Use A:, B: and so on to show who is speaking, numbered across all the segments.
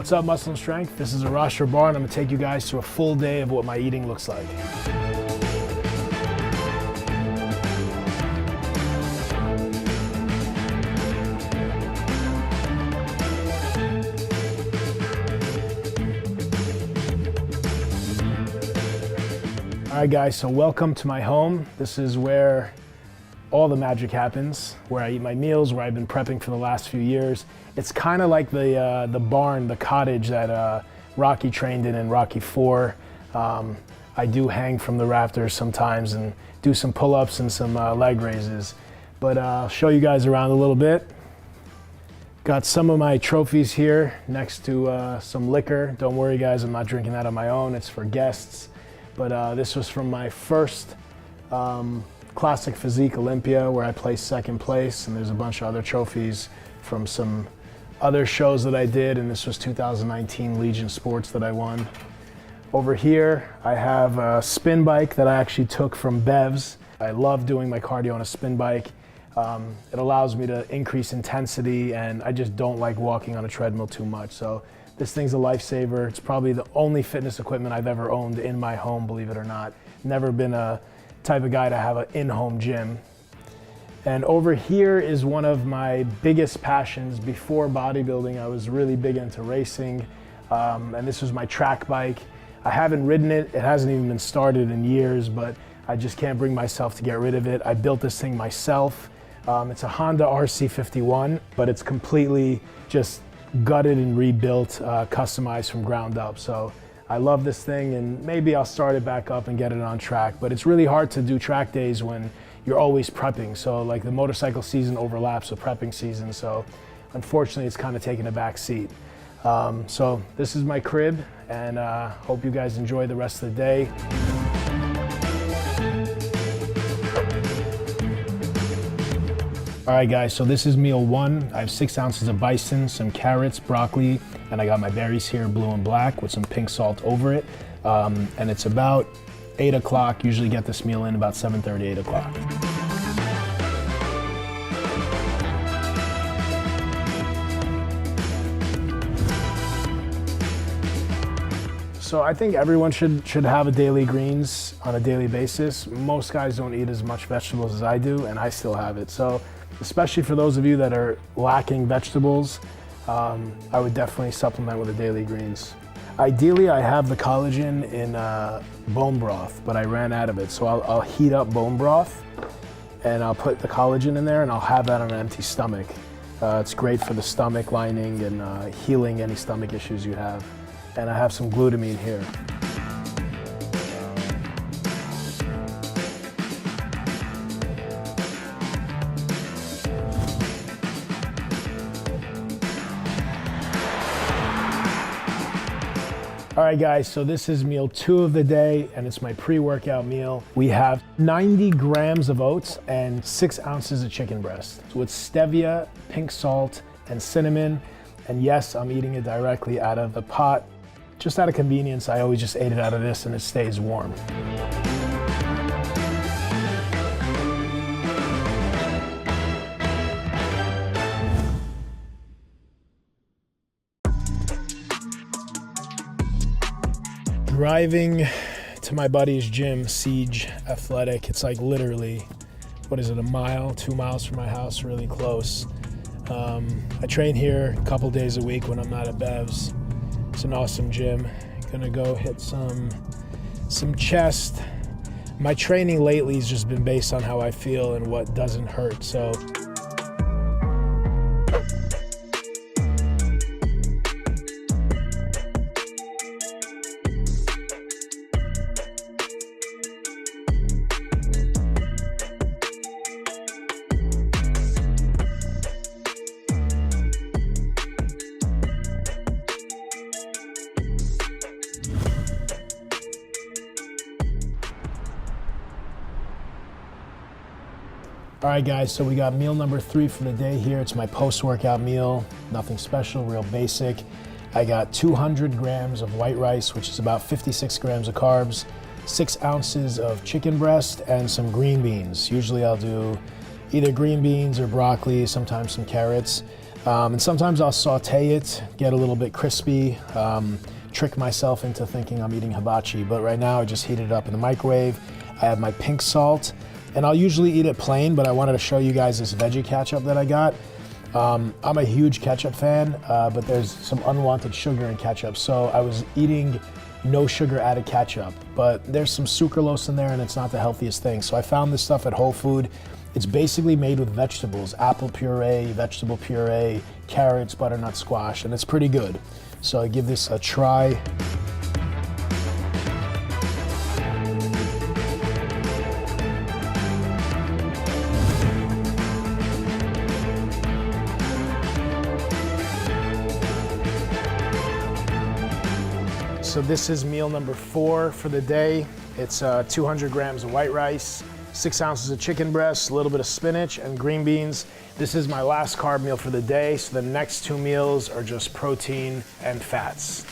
A: What's up, Muscle and Strength? This is Arash Rabar, and I'm gonna take you guys through a full day of what my eating looks like. All right, guys, so welcome to my home. This is where all the magic happens, where I eat my meals, where I've been prepping for the last few years. It's kind of like the barn, the cottage that Rocky trained in Rocky IV. I do hang from the rafters sometimes and do some pull-ups and some leg raises. But I'll show you guys around a little bit. Got some of my trophies here next to some liquor. Don't worry, guys, I'm not drinking that on my own. It's for guests. But this was from my first Classic Physique Olympia, where I placed second place, and there's a bunch of other trophies from some other shows that I did, and this was 2019 Legion Sports that I won. Over here, I have a spin bike that I actually took from Bev's. I love doing my cardio on a spin bike. It allows me to increase intensity, and I just don't like walking on a treadmill too much. So this thing's a lifesaver. It's probably the only fitness equipment I've ever owned in my home, believe it or not. Never been a type of guy to have an in-home gym. And over here is one of my biggest passions. Before bodybuilding, I was really big into racing, and this was my track bike. I haven't ridden it. It hasn't even been started in years, but I just can't bring myself to get rid of it. I built this thing myself. It's a Honda RC51, but it's completely just gutted and rebuilt, customized from ground up. So I love this thing, and maybe I'll start it back up and get it on track. But it's really hard to do track days when you're always prepping. So like the motorcycle season overlaps with prepping season. So unfortunately, it's kind of taking a back seat. So this is my crib, and hope you guys enjoy the rest of the day. All right, guys, so this is meal one. I have 6 ounces of bison, some carrots, broccoli, and I got my berries here, blue and black, with some pink salt over it. And it's about 8 o'clock. Usually get this meal in about 7:30, 8 o'clock. So I think everyone should have a daily greens on a daily basis. Most guys don't eat as much vegetables as I do, and I still have it. So especially for those of you that are lacking vegetables, I would definitely supplement with the daily greens. Ideally, I have the collagen in bone broth, but I ran out of it. So I'll heat up bone broth, and I'll put the collagen in there, and I'll have that on an empty stomach. It's great for the stomach lining and healing any stomach issues you have. And I have some glutamine here. All right, guys, so this is meal 2 of the day, and it's my pre-workout meal. We have 90 grams of oats and 6 ounces of chicken breast with stevia, pink salt, and cinnamon. And yes, I'm eating it directly out of the pot. Just out of convenience, I always just ate it out of this, and it stays warm. Driving to my buddy's gym, Siege Athletic. It's like literally, what is it, a mile, 2 miles from my house, really close. I train here a couple days a week when I'm not at Bev's. It's an awesome gym. Gonna go hit some chest. My training lately has just been based on how I feel and what doesn't hurt, so. All right, guys, so we got meal number 3 for the day here. It's my post-workout meal, nothing special, real basic. I got 200 grams of white rice, which is about 56 grams of carbs, 6 ounces of chicken breast, and some green beans. Usually I'll do either green beans or broccoli, sometimes some carrots. And sometimes I'll saute it, get a little bit crispy, trick myself into thinking I'm eating hibachi. But right now I just heat it up in the microwave. I have my pink salt, and I'll usually eat it plain, but I wanted to show you guys this veggie ketchup that I got. I'm a huge ketchup fan, but there's some unwanted sugar in ketchup. So I was eating no sugar added ketchup, but there's some sucralose in there and it's not the healthiest thing. So I found this stuff at Whole Food. It's basically made with vegetables, apple puree, vegetable puree, carrots, butternut squash, and it's pretty good. So I give this a try. So this is meal number 4 for the day. It's 200 grams of white rice, 6 ounces of chicken breast, a little bit of spinach and green beans. This is my last carb meal for the day, so the next 2 meals are just protein and fats.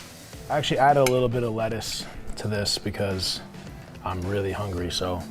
A: I actually added a little bit of lettuce to this because I'm really hungry, so.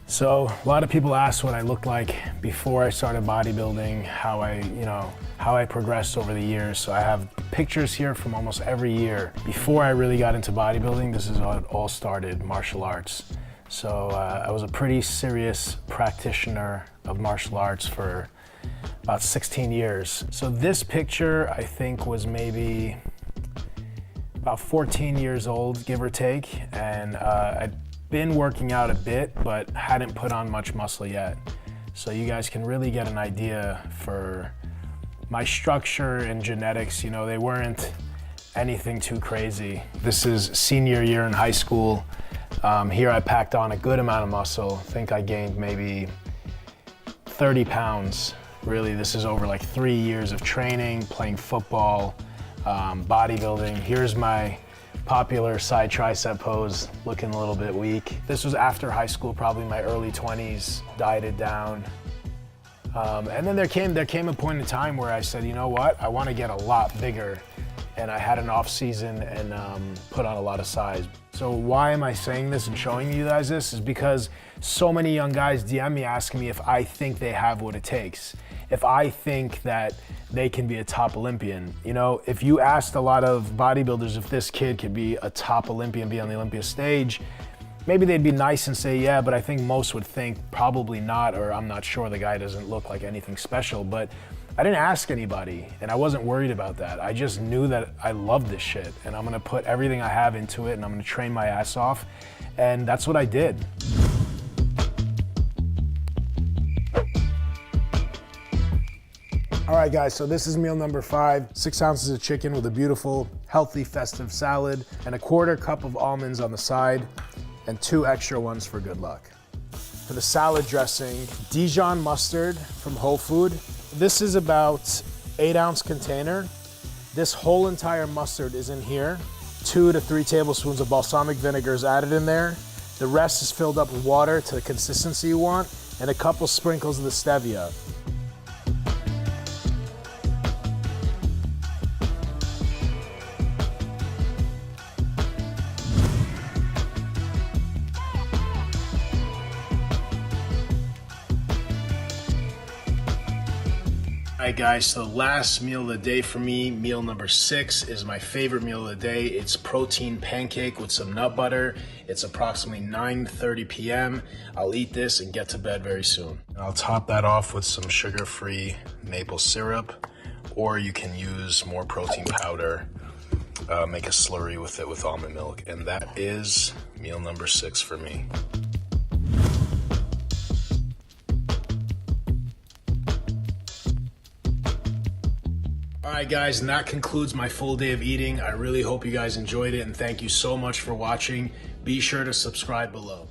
A: So a lot of people ask what I looked like before I started bodybuilding, how I progressed over the years. So I have pictures here from almost every year. Before I really got into bodybuilding, this is how it all started, martial arts. So I was a pretty serious practitioner of martial arts for about 16 years. So this picture, I think, was maybe about 14 years old, give or take. And I'd been working out a bit, but hadn't put on much muscle yet. So you guys can really get an idea for my structure and genetics. You know, they weren't anything too crazy. This is senior year in high school. Here I packed on a good amount of muscle. I think I gained maybe 30 pounds. Really, this is over like 3 years of training, playing football, bodybuilding. Here's my popular side tricep pose, looking a little bit weak. This was after high school, probably my early 20s, dieted down. And then there came a point in time where I said, you know what, I want to get a lot bigger. And I had an off season and put on a lot of size. So why am I saying this and showing you guys this is because so many young guys DM me asking me if I think they have what it takes. If I think that they can be a top Olympian. You know, if you asked a lot of bodybuilders if this kid could be a top Olympian, be on the Olympia stage, maybe they'd be nice and say, yeah, but I think most would think probably not, or I'm not sure, the guy doesn't look like anything special. But I didn't ask anybody, and I wasn't worried about that. I just knew that I love this shit, and I'm gonna put everything I have into it, and I'm gonna train my ass off, and that's what I did. All right, guys, so this is meal number 5, 6 ounces of chicken with a beautiful, healthy, festive salad, and a 1/4 cup of almonds on the side, and 2 extra ones for good luck. For the salad dressing, Dijon mustard from Whole Food. This is about 8-ounce container. This whole entire mustard is in here. 2 to 3 tablespoons of balsamic vinegar is added in there. The rest is filled up with water to the consistency you want, and a couple sprinkles of the stevia. All right, guys, so the last meal of the day for me, meal number 6, is my favorite meal of the day. It's protein pancake with some nut butter. It's approximately 9:30 p.m. I'll eat this and get to bed very soon. And I'll top that off with some sugar-free maple syrup, or you can use more protein powder, make a slurry with it with almond milk. And that is meal number 6 for me. All right, guys, and that concludes my full day of eating. I really hope you guys enjoyed it, and thank you so much for watching. Be sure to subscribe below.